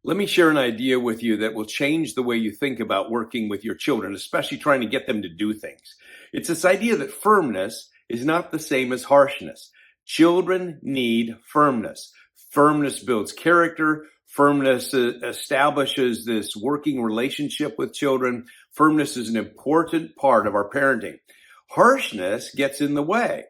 Let me share an idea with you that will change the way you think about working with your children, especially trying to get them to do things. It's this idea that firmness is not the same as harshness. Children need firmness. Firmness builds character. Firmness establishes this working relationship with children. Firmness is an important part of our parenting. Harshness gets in the way.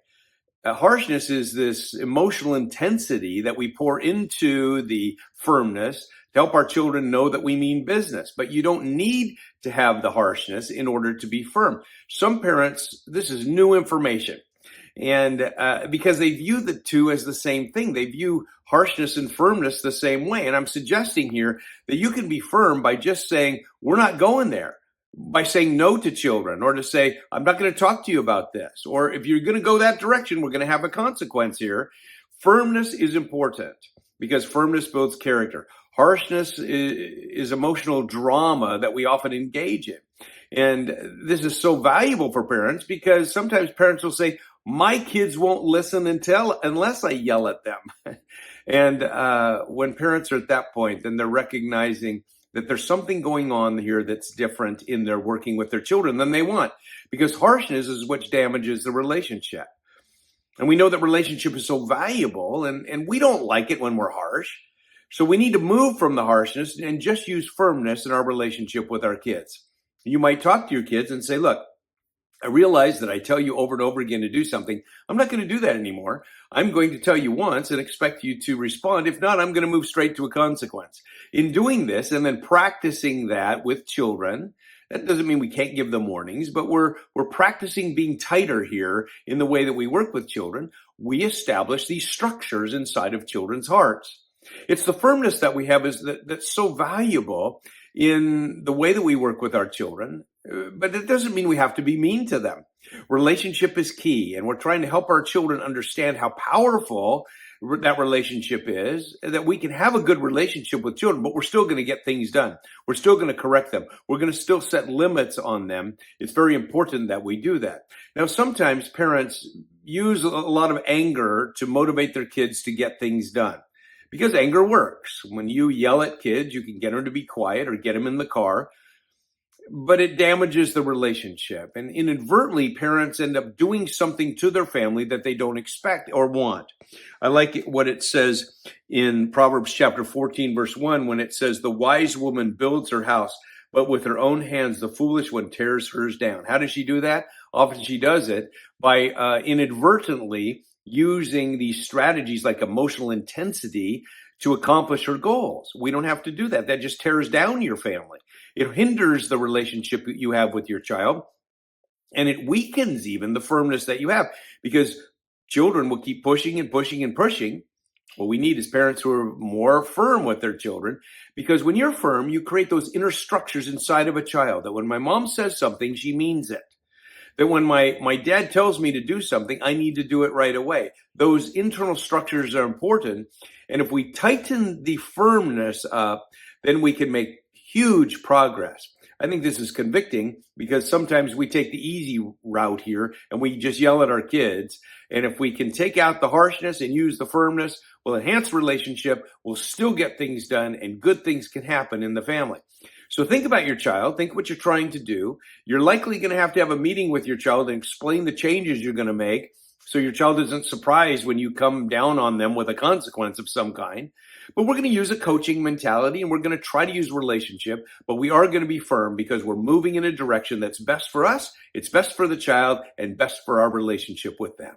Harshness is this emotional intensity that we pour into the firmness to help our children know that we mean business. But you don't need to have the harshness in order to be firm. Some parents, this is new information. And because they view the two as the same thing, they view harshness and firmness the same way. And I'm suggesting here that you can be firm by just saying, we're not going there. By saying no to children, or to say, I'm not going to talk to you about this. Or if you're going to go that direction, we're going to have a consequence here. Firmness is important because firmness builds character. Harshness is emotional drama that we often engage in. And this is so valuable for parents because sometimes parents will say, my kids won't listen unless I yell at them. And when parents are at that point, then they're recognizing that there's something going on here that's different in their working with their children than they want, because harshness is what damages the relationship. And we know that relationship is so valuable, and we don't like it when we're harsh. So we need to move from the harshness and just use firmness in our relationship with our kids. You might talk to your kids and say, look, I realize that I tell you over and over again to do something. I'm not going to do that anymore. I'm going to tell you once and expect you to respond. If not, I'm going to move straight to a consequence. In doing this and then practicing that with children, that doesn't mean we can't give them warnings, but we're practicing being tighter here in the way that we work with children. We establish these structures inside of children's hearts. It's the firmness that we have that's so valuable in the way that we work with our children. But it doesn't mean we have to be mean to them. Relationship is key, and we're trying to help our children understand how powerful that relationship is, that we can have a good relationship with children, but we're still going to get things done. We're still going to correct them. We're going to still set limits on them. It's very important that we do that. Now, sometimes parents use a lot of anger to motivate their kids to get things done, because anger works. When you yell at kids, you can get them to be quiet or get them in the car, but it damages the relationship. And inadvertently, parents end up doing something to their family that they don't expect or want. I like what it says in Proverbs chapter 14, verse 1, when it says, the wise woman builds her house, but with her own hands, the foolish one tears hers down. How does she do that? Often she does it by inadvertently using these strategies like emotional intensity to accomplish her goals. We don't have to do that. That just tears down your family. It hinders the relationship that you have with your child, and it weakens even the firmness that you have, because children will keep pushing and pushing and pushing. What we need is parents who are more firm with their children, because when you're firm, you create those inner structures inside of a child that when my mom says something, she means it. That when my dad tells me to do something, I need to do it right away. Those internal structures are important. And if we tighten the firmness up, then we can make huge progress. I think this is convicting because sometimes we take the easy route here and we just yell at our kids. And if we can take out the harshness and use the firmness, we'll enhance relationship, we'll still get things done, and good things can happen in the family. So think about your child, think what you're trying to do. You're likely going to have a meeting with your child and explain the changes you're going to make so your child isn't surprised when you come down on them with a consequence of some kind. But we're going to use a coaching mentality, and we're going to try to use relationship, but we are going to be firm because we're moving in a direction that's best for us, it's best for the child, and best for our relationship with them.